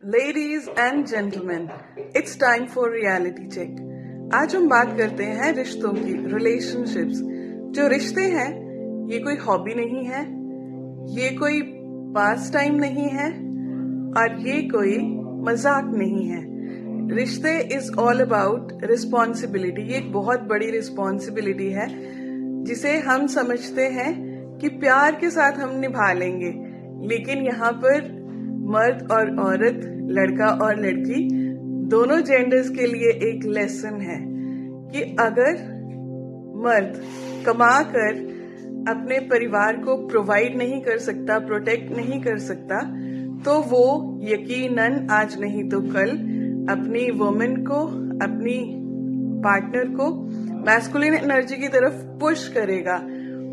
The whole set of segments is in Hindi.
Ladies and gentleman, it's time for reality check. आज हम बात करते हैं रिश्तों की, रिलेशनशिप्स। जो रिश्ते हैं ये कोई हॉबी नहीं है, ये कोई पास टाइम नहीं है और ये कोई मजाक नहीं है। रिश्ते इज ऑल अबाउट रिस्पॉन्सिबिलिटी। ये एक बहुत बड़ी रिस्पॉन्सिबिलिटी है जिसे हम समझते हैं कि प्यार के साथ हम निभा लेंगे, लेकिन यहाँ पर मर्द और औरत, लड़का और लड़की, दोनों जेंडर्स के लिए एक लेसन है कि अगर मर्द कमा कर अपने परिवार को प्रोवाइड नहीं कर सकता, प्रोटेक्ट नहीं कर सकता, तो वो यकीनन आज नहीं तो कल अपनी वुमेन को, अपनी पार्टनर को मैस्कुलिन एनर्जी की तरफ पुश करेगा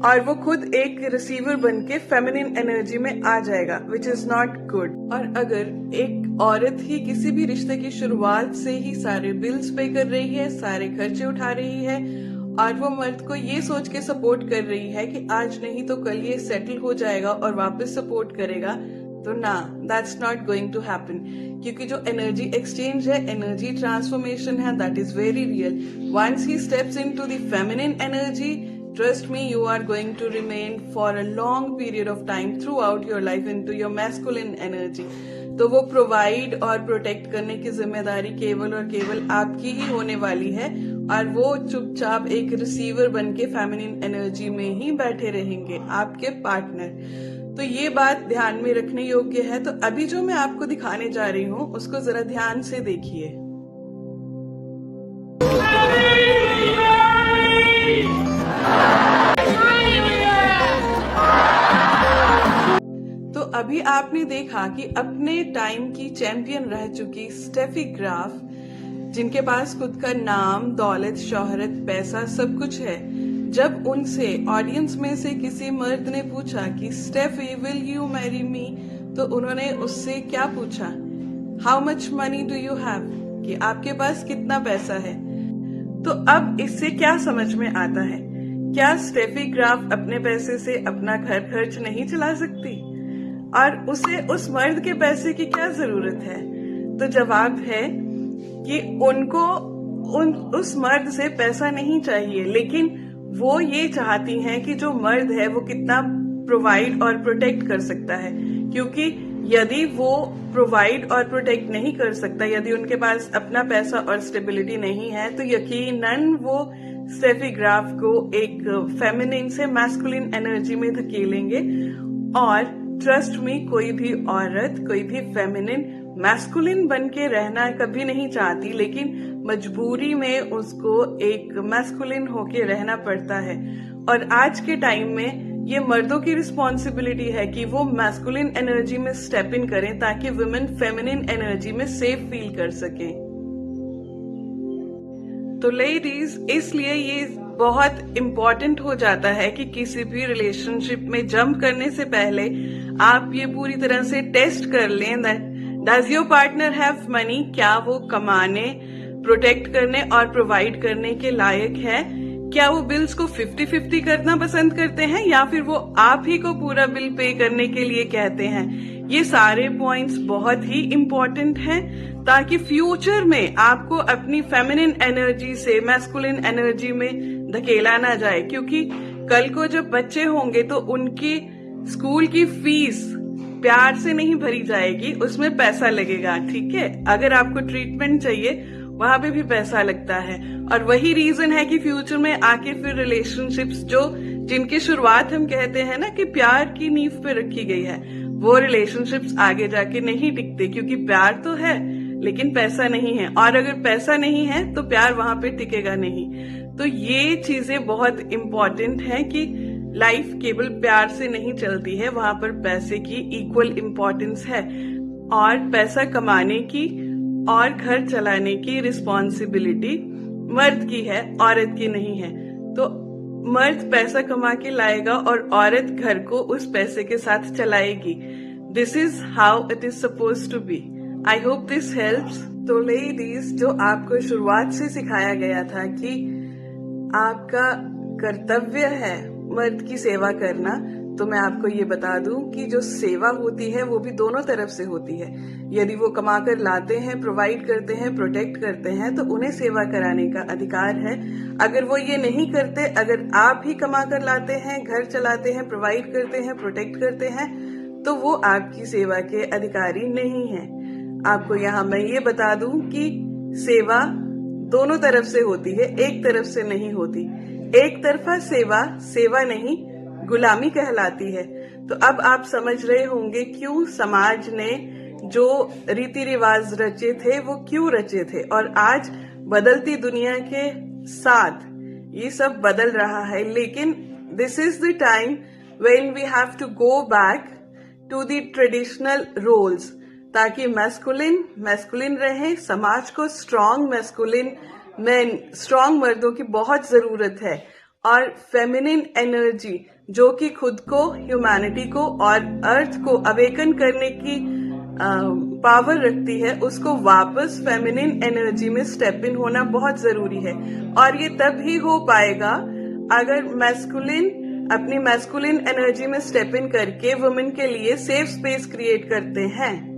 और वो खुद एक रिसीवर बनके फेमिनिन एनर्जी में आ जाएगा, विच इज नॉट गुड। और अगर एक औरत ही किसी भी रिश्ते की शुरुआत से ही सारे बिल्स पे कर रही है, सारे खर्चे उठा रही है और वो मर्द को ये सोच के सपोर्ट कर रही है कि आज नहीं तो कल ये सेटल हो जाएगा और वापस सपोर्ट करेगा, तो ना, that's not going to happen. क्योंकि जो एनर्जी एक्सचेंज है, एनर्जी ट्रांसफॉर्मेशन है, that is very real. Once he steps into the feminine energy, trust me, you are going to remain for a long period of time throughout your life into your masculine energy। तो वो प्रोवाइड और प्रोटेक्ट करने की जिम्मेदारी केवल और केवल आपकी ही होने वाली है और वो चुपचाप एक रिसीवर बन के फेमिनिन एनर्जी में ही बैठे रहेंगे, आपके पार्टनर। तो ये बात ध्यान में रखने योग्य है। तो अभी जो मैं आपको दिखाने जा रही हूँ उसको जरा ध्यान से देखिए। तो अभी आपने देखा कि अपने टाइम की चैंपियन रह चुकी स्टेफी ग्राफ, जिनके पास खुद का नाम, दौलत, शोहरत, पैसा सब कुछ है, जब उनसे ऑडियंस में से किसी मर्द ने पूछा कि Steffi will you marry me, तो उन्होंने उससे क्या पूछा, how much money do you have, कि आपके पास कितना पैसा है। तो अब इससे क्या समझ में आता है, क्या स्टेफी ग्राफ अपने पैसे से अपना घर खर्च नहीं चला सकती और उसे उस मर्द के पैसे की क्या जरूरत है? तो जवाब है कि उनको उस मर्द से पैसा नहीं चाहिए, लेकिन वो ये चाहती हैं कि जो मर्द है वो कितना प्रोवाइड और प्रोटेक्ट कर सकता है। क्योंकि यदि वो प्रोवाइड और प्रोटेक्ट नहीं कर सकता, यदि उनके पास अपना पैसा और स्टेबिलिटी नहीं है, तो यकीनन वो स्टेफी ग्राफ को एक फेमिनिन से मैस्कुलिन एनर्जी में धकेलेंगे। और ट्रस्ट मी, कोई भी औरत, कोई भी फेमिनिन मैस्कुलिन बन के रहना कभी नहीं चाहती, लेकिन मजबूरी में उसको एक मैस्कुलिन होके रहना पड़ता है। और आज के टाइम में ये मर्दों की रिस्पॉन्सिबिलिटी है कि वो मैस्कुलिन एनर्जी में स्टेप इन करें ताकि वुमेन फेमिनिन एनर्जी में सेफ फील कर सकें। तो लेडीज, इसलिए ये बहुत इम्पोर्टेंट हो जाता है कि किसी भी रिलेशनशिप में जंप करने से पहले आप ये पूरी तरह से टेस्ट कर लें that does your partner have money, क्या वो कमाने, प्रोटेक्ट करने और प्रोवाइड करने के लायक है, क्या वो बिल्स को 50-50 करना पसंद करते हैं या फिर वो आप ही को पूरा बिल पे करने के लिए कहते हैं। ये सारे पॉइंट्स बहुत ही इम्पोर्टेंट हैं ताकि फ्यूचर में आपको अपनी फेमिनिन एनर्जी से मैस्कुलिन एनर्जी में धकेला ना जाए। क्योंकि कल को जब बच्चे होंगे तो उनकी स्कूल की फीस प्यार से नहीं भरी जाएगी, उसमें पैसा लगेगा, ठीक है। अगर आपको ट्रीटमेंट चाहिए वहां पे भी पैसा लगता है। और वही रीजन है कि फ्यूचर में आके फिर रिलेशनशिप्स जिनकी शुरुआत हम कहते हैं ना कि प्यार की नींव पे रखी गई है, वो रिलेशनशिप्स आगे जाके नहीं टिकते, क्योंकि प्यार तो है लेकिन पैसा नहीं है, और अगर पैसा नहीं है तो प्यार वहां पे टिकेगा नहीं। तो ये चीजें बहुत इम्पोर्टेंट है कि लाइफ केवल प्यार से नहीं चलती है, वहां पर पैसे की इक्वल इम्पोर्टेंस है और पैसा कमाने की और घर चलाने की रिस्पॉन्सिबिलिटी मर्द की है, औरत की नहीं है। तो मर्द पैसा कमा के लाएगा और औरत घर को उस पैसे के साथ चलाएगी। This is how it is suppose to be. I hope this helps. तो लेडीज, जो आपको शुरुआत से सिखाया गया था कि आपका कर्तव्य है मर्द की सेवा करना, तो मैं आपको ये बता दूं कि जो सेवा होती है वो भी दोनों तरफ से होती है। यदि वो कमा कर लाते हैं, प्रोवाइड करते हैं, प्रोटेक्ट करते हैं, तो उन्हें सेवा कराने का अधिकार है। अगर वो ये नहीं करते, अगर आप ही कमा कर लाते हैं, घर चलाते हैं, प्रोवाइड करते हैं, प्रोटेक्ट करते हैं, तो वो आपकी सेवा के अधिकारी नहीं है। आपको यहाँ मैं ये बता दूं कि सेवा दोनों तरफ से होती है, एक तरफ से नहीं होती। एक तरफा सेवा सेवा नहीं, गुलामी कहलाती है। तो अब आप समझ रहे होंगे क्यों समाज ने जो रीति रिवाज रचे थे वो क्यों रचे थे, और आज बदलती दुनिया के साथ ये सब बदल रहा है। लेकिन this is the time when we have to go back to the traditional roles, ताकि मैस्कुलिन रहे। समाज को स्ट्रॉन्ग मैस्कुलिन मेन, स्ट्रॉन्ग मर्दों की बहुत जरूरत है, और फेमिनिन एनर्जी जो कि खुद को, ह्यूमैनिटी को और अर्थ को अवेकन करने की पावर रखती है, उसको वापस फेमिनिन एनर्जी में स्टेप इन होना बहुत जरूरी है। और ये तब ही हो पाएगा अगर मैस्कुलिन अपनी मैस्कुलिन एनर्जी में स्टेप इन करके वुमेन के लिए सेफ स्पेस क्रिएट करते हैं।